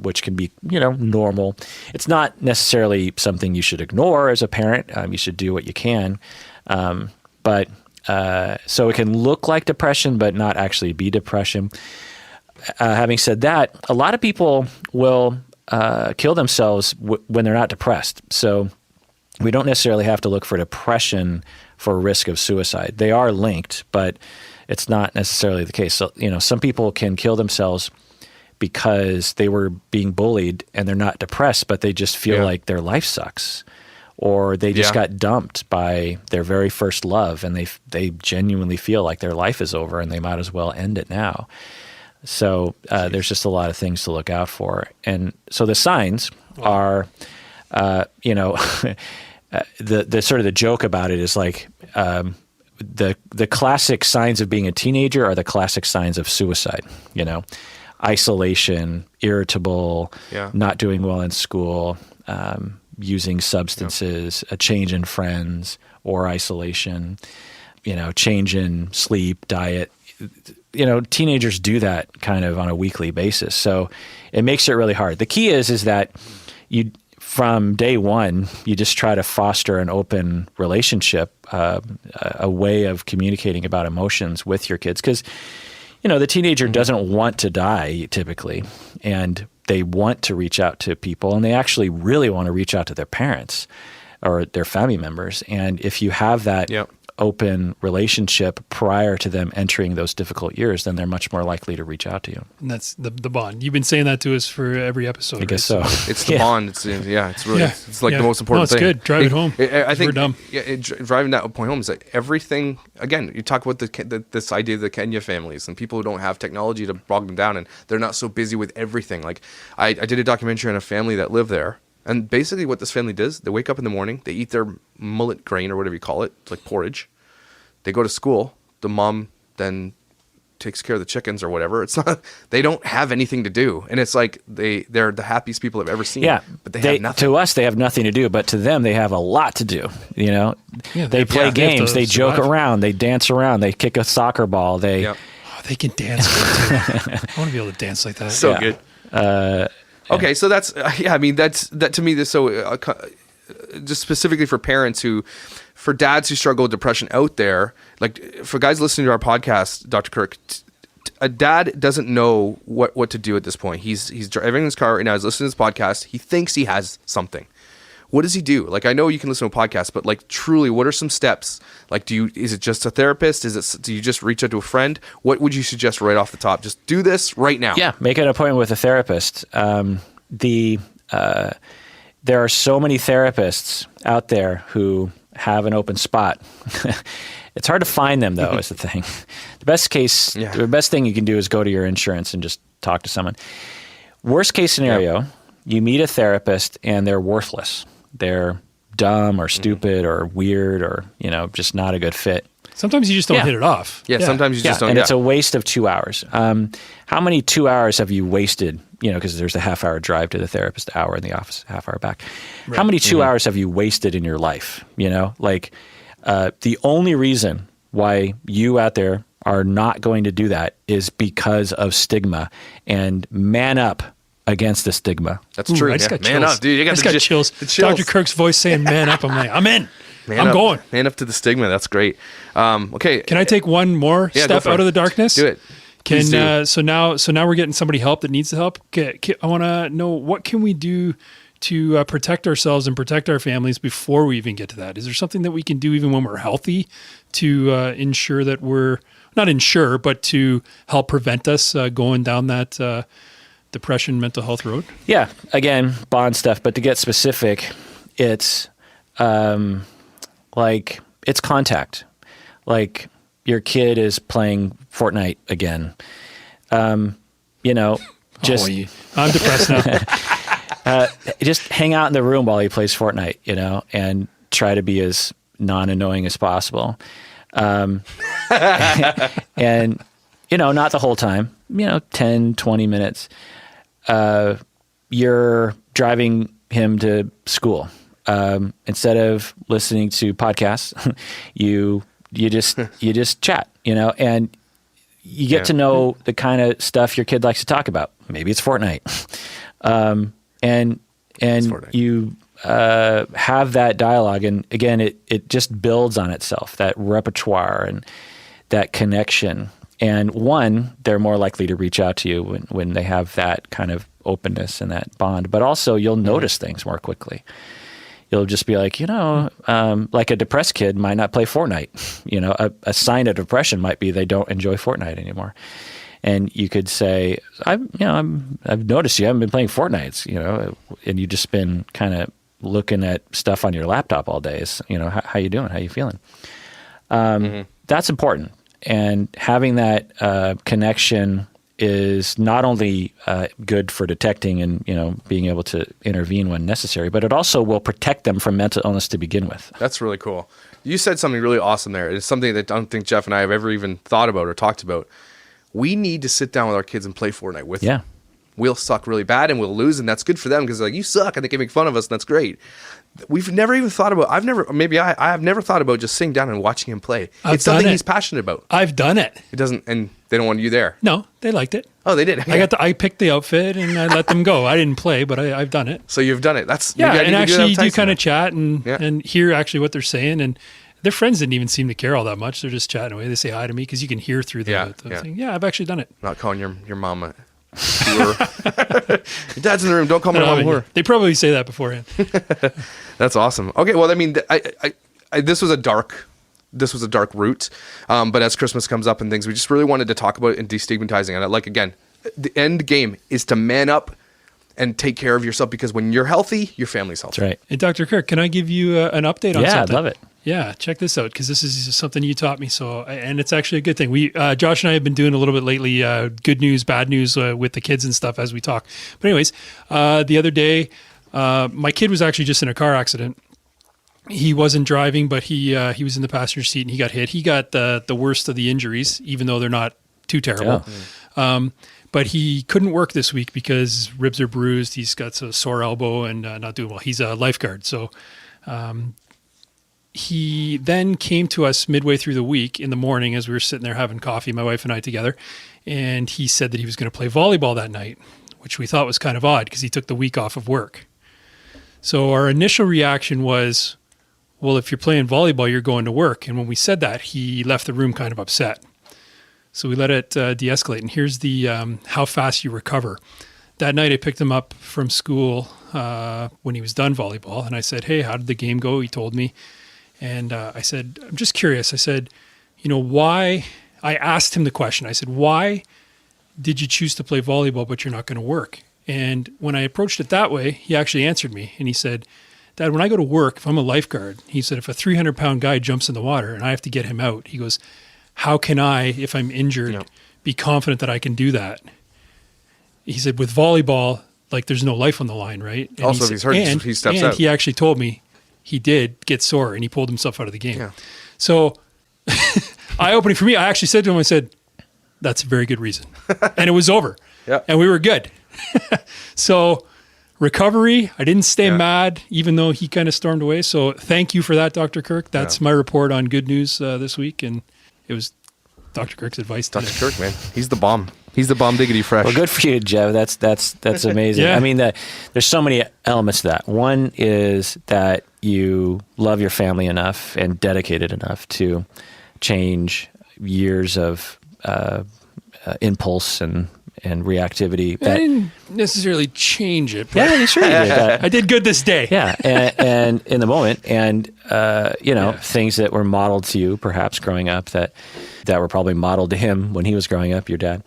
which can be, normal. It's not necessarily something you should ignore as a parent. You should do what you can. But So it can look like depression, but not actually be depression. Having said that, a lot of people will kill themselves when they're not depressed. So we don't necessarily have to look for depression for a risk of suicide. They are linked, but it's not necessarily the case. So, some people can kill themselves because they were being bullied and they're not depressed, but they just feel like their life sucks, or they just got dumped by their very first love and they genuinely feel like their life is over and they might as well end it now. So there's just a lot of things to look out for. And so the signs are, the sort of the joke about it is like the classic signs of being a teenager are the classic signs of suicide, isolation, irritable, not doing well in school, using substances, a change in friends or isolation, change in sleep, diet. Teenagers do that kind of on a weekly basis. So it makes it really hard. The key is that from day one, you just try to foster an open relationship, a way of communicating about emotions with your kids. Because, the teenager doesn't want to die typically, and they want to reach out to people, and they actually really want to reach out to their parents or their family members. And if you have that open relationship prior to them entering those difficult years, then they're much more likely to reach out to you. And that's the bond. You've been saying that to us for every episode. I guess so. It's the bond. It's really, it's like the most important thing. It's good. Drive it home. I think we're dumb. Driving that point home is that everything, again, you talk about this idea of the Kenya families and people who don't have technology to bog them down, and they're not so busy with everything. Like I did a documentary on a family that lived there. And basically what this family does, they wake up in the morning, they eat their mullet grain or whatever you call it. It's like porridge. They go to school. The mom then takes care of the chickens or whatever. It's not, they don't have anything to do. And it's like they're the happiest people I've ever seen. Yeah. But they have nothing. To us, they have nothing to do, but to them, they have a lot to do. They play games, they joke around, they dance around, they kick a soccer ball. They can dance good too. I want to be able to dance like that. So good. Okay, so that's that to me. This so just specifically for parents for dads who struggle with depression out there, like for guys listening to our podcast, Dr. Kirk, a dad doesn't know what to do at this point. He's driving his car right now. He's listening to this podcast. He thinks he has something. What does he do? Like, I know you can listen to a podcast, but like truly, what are some steps? Like, is it just a therapist? Do you just reach out to a friend? What would you suggest right off the top? Just do this right now. Yeah, make an appointment with a therapist. There are so many therapists out there who have an open spot. It's hard to find them, though, is the thing. The best thing you can do is go to your insurance and just talk to someone. Worst case scenario, you meet a therapist and they're worthless. They're dumb or stupid or weird or, just not a good fit. Sometimes you just don't hit it off. Yeah, sometimes you just don't. And it's a waste of 2 hours. How many 2 hours have you wasted? Because there's a half-hour drive to the therapist, hour in the office, half-hour back. Right. How many 2 hours have you wasted in your life? The only reason why you out there are not going to do that is because of stigma. And man up against the stigma. That's true. I just got man chills. up, dude. You got chills. Dr. Kirk's voice saying "man up." I'm like, I'm in. I'm going. Man up to the stigma. That's great. Okay. Can I take one more step out of the darkness? Do it. So now we're getting somebody help that needs the help. I want to know, what can we do to protect ourselves and protect our families before we even get to that? Is there something that we can do even when we're healthy to ensure that we're not ensure, but to help prevent us going down that depression, mental health road? Yeah. Again, bond stuff, but to get specific, it's it's contact. Like your kid is playing Fortnite again. I'm depressed now. Just hang out in the room while he plays Fortnite, and try to be as non-annoying as possible. And, not the whole time, 10, 20 minutes. You're driving him to school. Instead of listening to podcasts, you just chat, and you get to know the kind of stuff your kid likes to talk about. Maybe it's Fortnite. And and Fortnite. you have that dialogue, and again, it just builds on itself, that repertoire and that connection. And one, they're more likely to reach out to you when they have that kind of openness and that bond. But also, you'll notice things more quickly. You'll just be like, like a depressed kid might not play Fortnite. A sign of depression might be they don't enjoy Fortnite anymore. And you could say, I've noticed you haven't been playing Fortnite, and you've just been kind of looking at stuff on your laptop all day. How you doing? How you feeling? That's important. And having that connection is not only good for detecting and being able to intervene when necessary, but it also will protect them from mental illness to begin with. That's really cool. You said something really awesome there. It's something that I don't think Jeff and I have ever even thought about or talked about. We need to sit down with our kids and play Fortnite with them. We'll suck really bad and we'll lose, and that's good for them because you suck and they can make fun of us, and that's great. We've never even thought about. I have never thought about just sitting down and watching him play. It's something he's passionate about. I've done it. It doesn't, and they don't want you there. No, they liked it. Oh, they did. I picked the outfit and I let them go. I didn't play, but I've done it. So you've done it. That's and actually you do kind of chat and hear actually what they're saying, and their friends didn't even seem to care all that much. They're just chatting away. They say hi to me because you can hear through the thing. Yeah, I've actually done it. Not calling your mom a whore. Your dad's in the room. Don't call my mom a whore. They probably say that beforehand. That's awesome. Okay, well, I mean, this was a dark route, but as Christmas comes up and things, we just really wanted to talk about it and destigmatizing it. Like, again, the end game is to man up and take care of yourself, because when you're healthy, your family's healthy. That's right. Hey, Dr. Kirk, can I give you an update on something? Yeah, I'd love it. Yeah, check this out, because this is something you taught me. And it's actually a good thing. Josh and I have been doing a little bit lately, good news, bad news with the kids and stuff as we talk. But anyways, the other day, my kid was actually just in a car accident. He wasn't driving, but he was in the passenger seat and he got hit. He got the worst of the injuries, even though they're not too terrible. Yeah. But he couldn't work this week because his ribs are bruised. He's got a sore elbow and not doing well. He's a lifeguard. So he then came to us midway through the week in the morning as we were sitting there having coffee, my wife and I together. And he said that he was going to play volleyball that night, which we thought was kind of odd because he took the week off of work. So our initial reaction was, well, if you're playing volleyball, you're going to work. And when we said that, he left the room kind of upset. So we let it de-escalate. And here's the how fast you recover. That night I picked him up from school when he was done volleyball. And I said, hey, how did the game go? He told me. And I said, I'm just curious. I said, why? I asked him the question. I said, why did you choose to play volleyball, but you're not going to work? And when I approached it that way, he actually answered me. And he said, Dad, when I go to work, if I'm a lifeguard, he said, if a 300-pound guy jumps in the water and I have to get him out, he goes, how can I, if I'm injured, be confident that I can do that? He said, with volleyball, there's no life on the line, right? And also, if he's hurt, he steps out. And he actually told me he did get sore and he pulled himself out of the game. Yeah. So eye-opening for me, I actually said to him, I said, that's a very good reason. And it was over. Yeah. And we were good. So recovery, I didn't stay mad, even though he kind of stormed away. So thank you for that, Dr. Kirk. That's my report on good news this week. And it was Dr. Kirk's advice today. Dr. Kirk, man, he's the bomb. He's the bomb diggity fresh. Well, good for you, Jeff. That's amazing. Yeah. I mean, there's so many elements to that. One is that you love your family enough and dedicated enough to change years of impulse and reactivity. I didn't necessarily change it. But Yeah, sure you did. I did good this day. Yeah, and in the moment, and things that were modeled to you, perhaps growing up, that were probably modeled to him when he was growing up, your dad.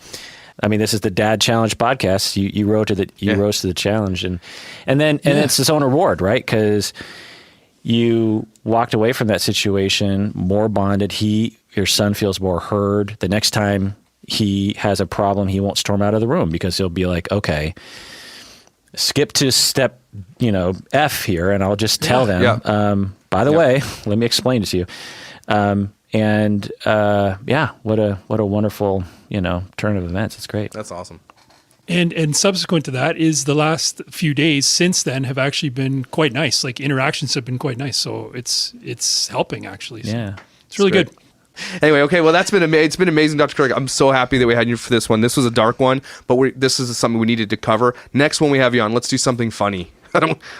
I mean, this is the Dad Challenge podcast. You rose to the challenge, and then it's its own reward, right? Because you walked away from that situation more bonded. Your son feels more heard. The next time he has a problem, he won't storm out of the room because he'll be like, okay, skip to step, F here, and I'll just tell them, by the way, let me explain it to you. What a wonderful, turn of events. It's great. That's awesome. And subsequent to that is the last few days since then have actually been quite nice. Interactions have been quite nice. So it's helping actually. So Yeah. it's really good. Anyway, okay, well, it's been amazing, Dr. Kirk. I'm so happy that we had you for this one. This was a dark one, but this is something we needed to cover. Next one we have you on, let's do something funny.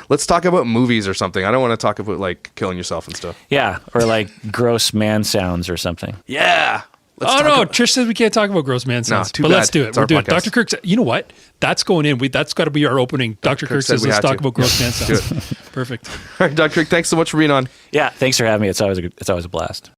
Let's talk about movies or something. I don't want to talk about like killing yourself and stuff. Yeah, or like gross man sounds or something. Yeah. Trish says we can't talk about gross man sounds. too But bad. let's do it. It's We're our doing it. podcast. Dr. Kirk said, you know what? That's going in. That's got to be our opening. Dr. Kirk said says, we let's had talk to. about gross man Do sounds. Perfect. All right, Dr. Kirk, thanks so much for being on. Yeah, thanks for having me. It's always a blast.